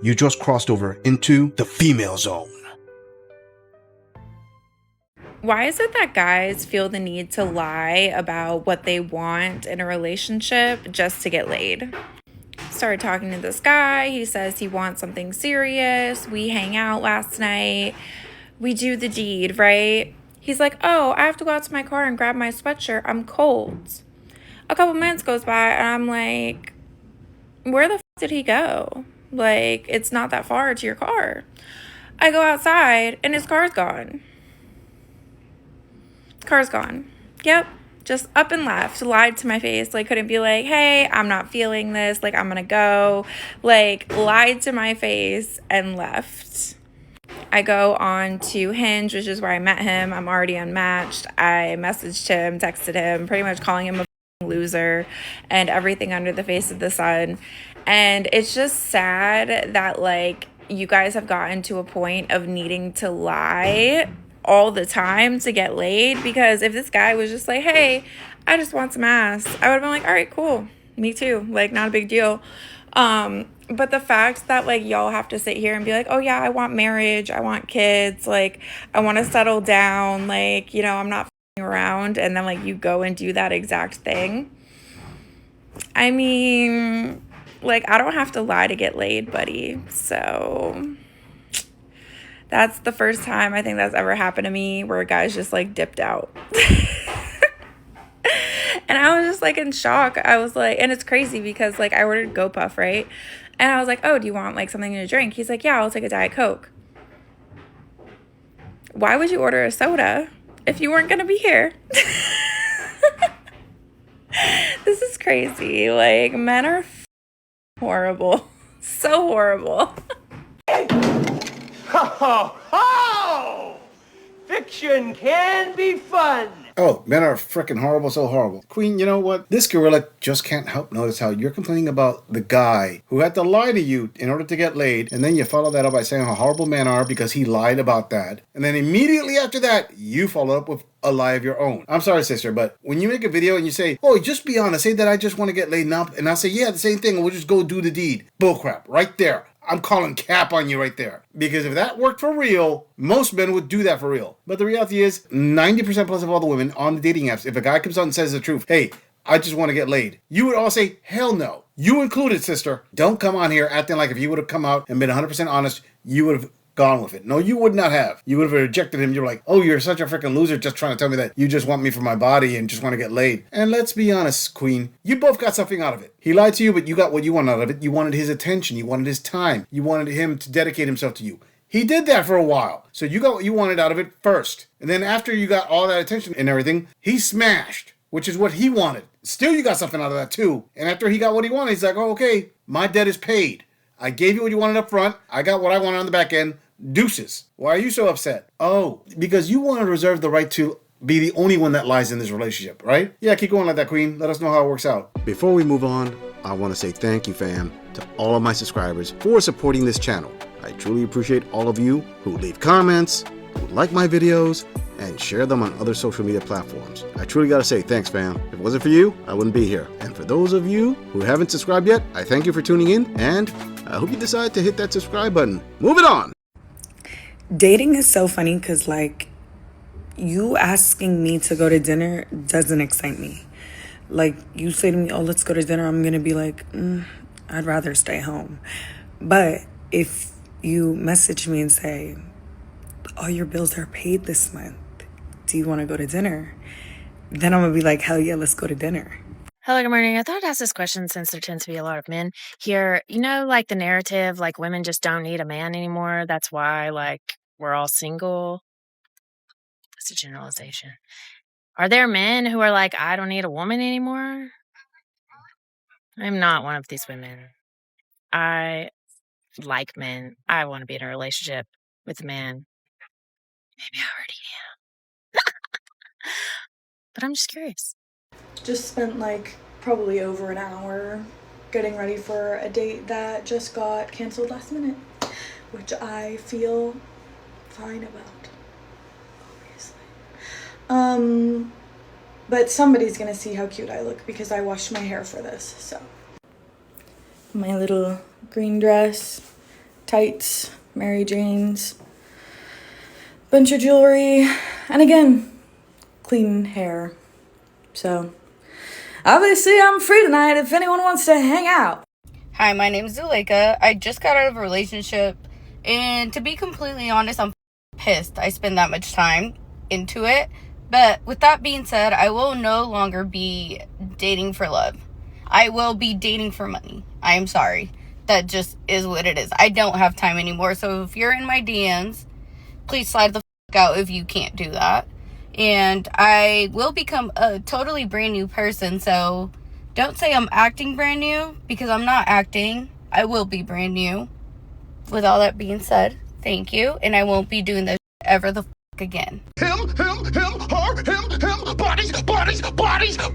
You just crossed over into the female zone. Why is it that guys feel the need to lie about what they want in a relationship just to get laid? Started talking to this guy. He says he wants something serious. We hang out last night. We do the deed, right? He's like, oh, I have to go out to my car and grab my sweatshirt. I'm cold. A couple minutes goes by and I'm like, where the f did he go? Like, it's not that far to your car. I go outside and his car's gone. Car's gone. Yep. Just up and left. Lied to my face. Like, couldn't be like, hey, I'm not feeling this. Like, I'm gonna go. Like, lied to my face and left. I go on to Hinge, which is where I met him. I'm already unmatched. I messaged him, texted him, pretty much calling him a loser and everything under the face of the sun. And it's just sad that, like, you guys have gotten to a point of needing to lie all the time to get laid, because if this guy was just like, hey, I just want some ass, I would have been like, all right, cool, me too, like, not a big deal. But the fact that, like, y'all have to sit here and be like, oh yeah, I want marriage, I want kids, like, I want to settle down, like, you know, I'm not f***ing around, and then, like, you go and do that exact thing. I mean, like, I don't have to lie to get laid, buddy. So that's the first time I think that's ever happened to me where a guy's just, like, dipped out. And I was just, like, in shock. I was like, and it's crazy because, like, I ordered GoPuff, right? And I was like, oh, do you want, like, something to drink? He's like, yeah, I'll take a Diet Coke. Why would you order a soda if you weren't going to be here? This is crazy. Like, men are horrible. So horrible. Ho, ho, ho! Fiction can be fun. Oh, men are freaking horrible, so horrible. Queen, you know what? This gorilla just can't help notice how you're complaining about the guy who had to lie to you in order to get laid, and then you follow that up by saying how horrible men are because he lied about that. And then immediately after that, you follow up with a lie of your own. I'm sorry, sister, but when you make a video and you say, oh, just be honest, say that I just want to get laid now, and I'll say, yeah, the same thing, and we'll just go do the deed. Bullcrap, right there. I'm calling cap on you right there. Because if that worked for real, most men would do that for real. But the reality is, 90% plus of all the women on the dating apps, if a guy comes out and says the truth, hey, I just want to get laid, you would all say, hell no. You included, sister. Don't come on here acting like if you would have come out and been 100% honest, you would have gone with it. No, you would not have. You would have rejected him. You're like, oh, you're such a freaking loser just trying to tell me that you just want me for my body and just want to get laid. And let's be honest, Queen, you both got something out of it. He lied to you, but you got what you wanted out of it. You wanted his attention. You wanted his time. You wanted him to dedicate himself to you. He did that for a while. So you got what you wanted out of it first. And then after you got all that attention and everything, he smashed, which is what he wanted. Still, you got something out of that too. And after he got what he wanted, he's like, oh, okay, my debt is paid. I gave you what you wanted up front. I got what I wanted on the back end. Deuces. Why are you so upset? Oh, because you want to reserve the right to be the only one that lies in this relationship, right? Yeah, keep going like that, Queen. Let us know how it works out. Before we move on, I want to say thank you, fam, to all of my subscribers for supporting this channel. I truly appreciate all of you who leave comments, who like my videos, and share them on other social media platforms. I truly gotta say thanks, fam. If it wasn't for you, I wouldn't be here. And for those of you who haven't subscribed yet, I thank you for tuning in, and I hope you decide to hit that subscribe button. Moving on. Dating is so funny because, like, you asking me to go to dinner doesn't excite me. Like, you say to me, oh, let's go to dinner, I'm going to be like, I'd rather stay home. But if you message me and say, all your bills are paid this month, do you want to go to dinner? Then I'm going to be like, hell yeah, let's go to dinner. Hello, good morning. I thought I'd ask this question since there tends to be a lot of men here. You know, like the narrative, like women just don't need a man anymore. That's why, like, we're all single. That's a generalization. Are there men who are like, I don't need a woman anymore? I'm not one of these women. I like men. I want to be in a relationship with a man. Maybe I already am. But I'm just curious. Just spent like probably over an hour getting ready for a date that just got canceled last minute, which I feel fine about, obviously. But somebody's gonna see how cute I look because I washed my hair for this. So my little green dress, tights, Mary Janes, bunch of jewelry, and again, clean hair. So, obviously I'm free tonight if anyone wants to hang out. Hi, my name is Zuleika. I just got out of a relationship, and to be completely honest, I'm pissed I spend that much time into it. But with that being said, I will no longer be dating for love. I will be dating for money. I am sorry. That just is what it is. I don't have time anymore. So if you're in my DMs, please slide the fuck out if you can't do that. And I will become a totally brand new person. So don't say I'm acting brand new, because I'm not acting. I will be brand new. With all that being said, thank you. And I won't be doing this ever the fuck again. Him, her, him,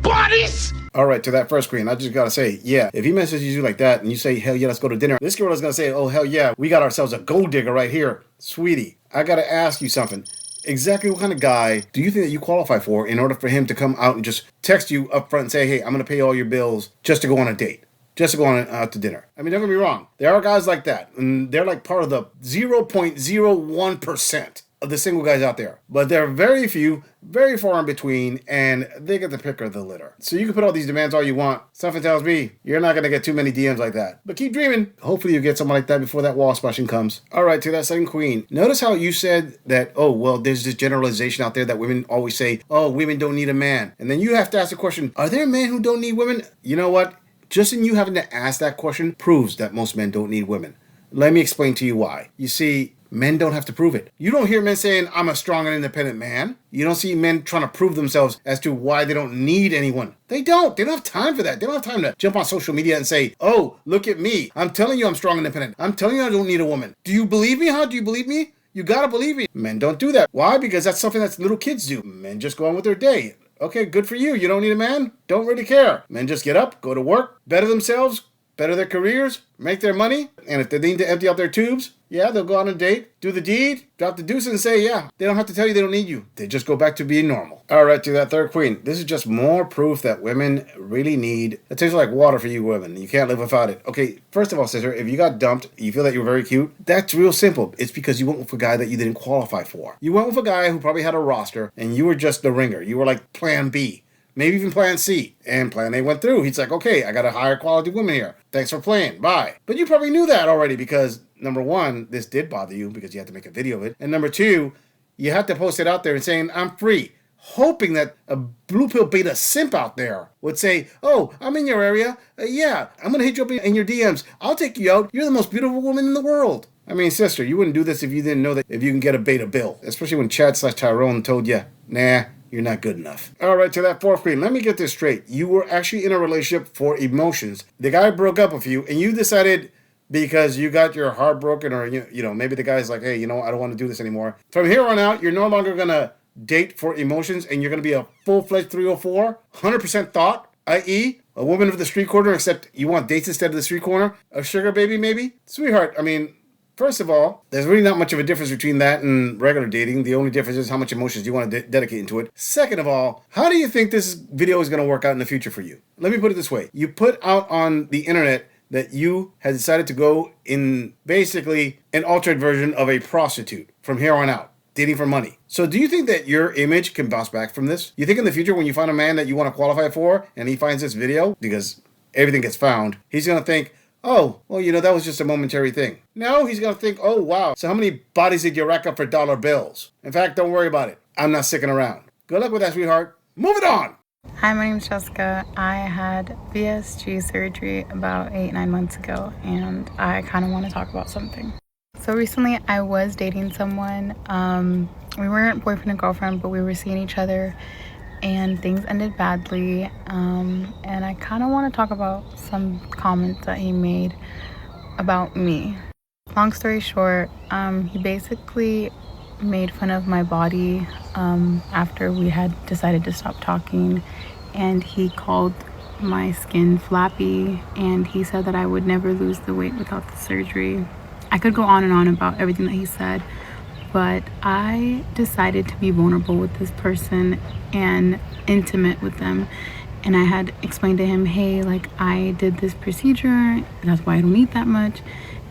bodies. All right, to that first queen, I just gotta say, yeah, if he messages you like that and you say, hell yeah, let's go to dinner, this girl is gonna say, oh, hell yeah, we got ourselves a gold digger right here. Sweetie, I gotta ask you something. Exactly what kind of guy do you think that you qualify for in order for him to come out and just text you up front and say, hey, I'm gonna pay all your bills just to go on a date? Just to go on out to dinner. I mean, don't get me wrong. There are guys like that, and they're like part of the 0.01% of the single guys out there. But there are very few, very far in between, and they get the pick of the litter. So you can put all these demands all you want. Something tells me you're not going to get too many DMs like that. But keep dreaming. Hopefully you get someone like that before that wall splashing comes. All right, to that second queen. Notice how you said that, oh, well, there's this generalization out there that women always say, oh, women don't need a man. And then you have to ask the question, are there men who don't need women? You know what? Just in you having to ask that question proves that most men don't need women. Let me explain to you why. You see, men don't have to prove it. You don't hear men saying, I'm a strong and independent man. You don't see men trying to prove themselves as to why they don't need anyone. They don't. They don't have time for that. They don't have time to jump on social media and say, oh, look at me. I'm telling you I'm strong and independent. I'm telling you I don't need a woman. Do you believe me, huh? Do you believe me? You gotta believe me. Men don't do that. Why? Because that's something that little kids do. Men just go on with their day. Okay, good for you. You don't need a man? Don't really care. Men just get up, go to work, better themselves, better their careers, make their money, and if they need to empty out their tubes, yeah, they'll go on a date, do the deed, drop the deuce and say, yeah, they don't have to tell you they don't need you. They just go back to being normal. All right, to that third queen. This is just more proof that women really need, it tastes like water for you women. You can't live without it. Okay, first of all, sister, if you got dumped, you feel that you were very cute, that's real simple. It's because you went with a guy that you didn't qualify for. You went with a guy who probably had a roster, and you were just the ringer. You were like plan B. Maybe even plan C. And plan A went through. He's like, okay, I got a higher quality woman here. Thanks for playing. Bye. But you probably knew that already because, number one, this did bother you because you had to make a video of it. And number two, you had to post it out there and saying, I'm free. Hoping that a blue pill beta simp out there would say, oh, I'm in your area. Yeah, I'm going to hit you up in your DMs. I'll take you out. You're the most beautiful woman in the world. I mean, sister, you wouldn't do this if you didn't know that if you can get a beta bill. Especially when Chad/Tyrone told you, nah, you're not good enough. All right, to that fourth queen, let me get this straight. You were actually in a relationship for emotions. The guy broke up with you, and you decided because you got your heart broken, or you know, maybe the guy's like, hey, you know, I don't want to do this anymore. From here on out, you're no longer gonna date for emotions, and you're gonna be a full-fledged 304, 100% thought, i.e., a woman of the street corner, except you want dates instead of the street corner, a sugar baby maybe, sweetheart. I mean, first of all, there's really not much of a difference between that and regular dating. The only difference is how much emotions you want to dedicate into it. Second of all, how do you think this video is going to work out in the future for you? Let me put it this way. You put out on the internet that you had decided to go in basically an altered version of a prostitute from here on out, dating for money. So do you think that your image can bounce back from this? You think in the future when you find a man that you want to qualify for and he finds this video, because everything gets found, he's going to think, oh, well, you know, that was just a momentary thing. No, he's going to think, oh, wow, so how many bodies did you rack up for dollar bills? In fact, don't worry about it. I'm not sticking around. Good luck with that, sweetheart. Move it on. Hi, my name's Jessica. I had VSG surgery about 8-9 months ago, and I kind of want to talk about something. So recently, I was dating someone. We weren't boyfriend and girlfriend, but we were seeing each other, and things ended badly. And I kind of want to talk about some comments that he made about me. Long story short, he basically made fun of my body after we had decided to stop talking, and he called my skin flappy, and he said that I would never lose the weight without the surgery. I could go on and on about everything that he said, but I decided to be vulnerable with this person and intimate with them. And I had explained to him, hey, like, I did this procedure, that's why I don't eat that much.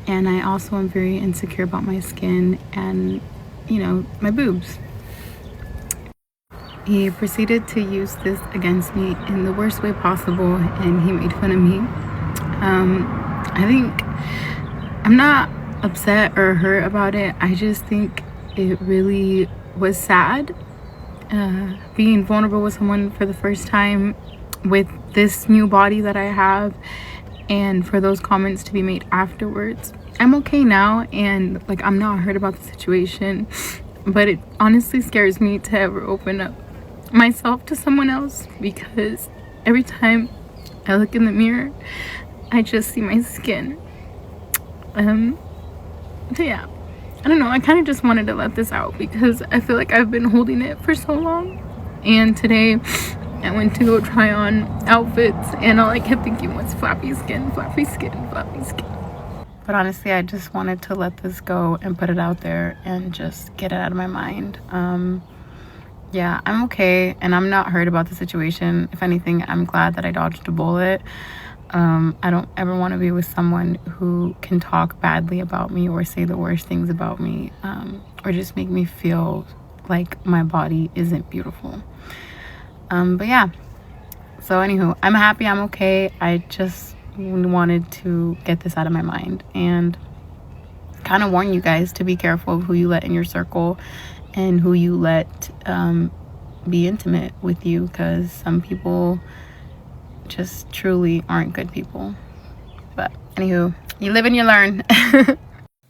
And I also am very insecure about my skin and, you know, my boobs. He proceeded to use this against me in the worst way possible, and he made fun of me. I think I'm not upset or hurt about it. I just think it really was sad being vulnerable with someone for the first time with this new body that I have, and for those comments to be made afterwards. I'm okay now, and like, I'm not hurt about the situation, but it honestly scares me to ever open up myself to someone else, because every time I look in the mirror, I just see my skin. So yeah, I don't know, I kind of just wanted to let this out because I feel like I've been holding it for so long. And today I went to go try on outfits, and all I kept thinking was flappy skin, flappy skin, flappy skin. But honestly, I just wanted to let this go and put it out there and just get it out of my mind. Yeah, I'm okay, and I'm not hurt about the situation. If anything, I'm glad that I dodged a bullet. I don't ever want to be with someone who can talk badly about me or say the worst things about me, or just make me feel like my body isn't beautiful. But yeah, so anywho, I'm happy, I'm okay. I just wanted to get this out of my mind and kind of warn you guys to be careful of who you let in your circle and who you let be intimate with you, because some people just truly aren't good people. But anywho, you live and you learn.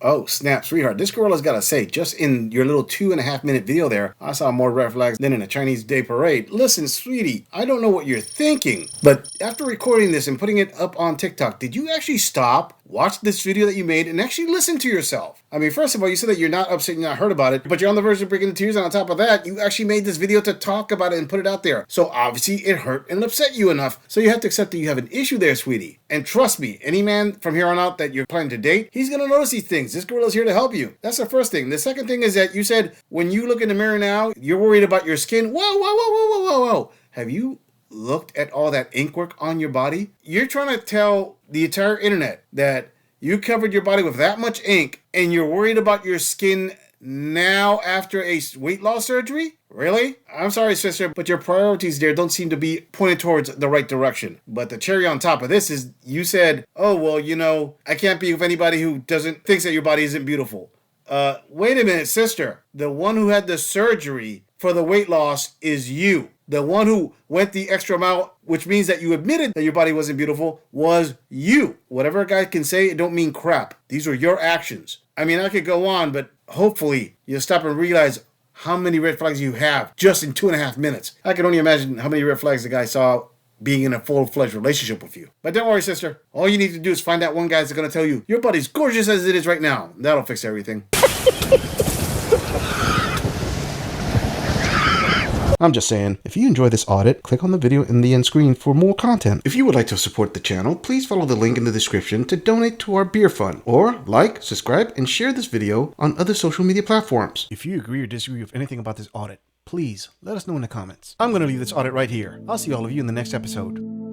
Oh, snap, sweetheart. This girl has got to say, just in your little 2.5-minute video there, I saw more red flags than in a Chinese Day parade. Listen, sweetie, I don't know what you're thinking, but after recording this and putting it up on TikTok, did you actually stop, watch this video that you made, and actually listen to yourself? I mean, first of all, you said that you're not upset, you're not hurt about it, but you're on the verge of breaking the tears, and on top of that, you actually made this video to talk about it and put it out there. So obviously it hurt and upset you enough, so you have to accept that you have an issue there, sweetie. And trust me, any man from here on out that you're planning to date, he's gonna notice these things. This girl is here to help you. That's the first thing. The second thing is that you said when you look in the mirror now, you're worried about your skin. Whoa, whoa, whoa, whoa, whoa, whoa, whoa. Have you looked at all that ink work on your body? You're trying to tell the entire internet that you covered your body with that much ink and you're worried about your skin now after a weight loss surgery? Really? I'm sorry, sister, but your priorities there don't seem to be pointed towards the right direction. But the cherry on top of this is you said, oh, well, you know, I can't be with anybody who thinks that your body isn't beautiful. Wait a minute, sister. The one who had the surgery for the weight loss is you. The one who went the extra mile, which means that you admitted that your body wasn't beautiful, was you. Whatever a guy can say, it don't mean crap. These are your actions. I mean, I could go on, but hopefully you'll stop and realize how many red flags you have just in 2.5 minutes. I can only imagine how many red flags the guy saw being in a full-fledged relationship with you. But don't worry, sister. All you need to do is find that one guy that's going to tell you, your body's gorgeous as it is right now. That'll fix everything. I'm just saying, if you enjoy this audit, click on the video in the end screen for more content. If you would like to support the channel, please follow the link in the description to donate to our beer fund, or like, subscribe, and share this video on other social media platforms. If you agree or disagree with anything about this audit, please let us know in the comments. I'm going to leave this audit right here. I'll see all of you in the next episode.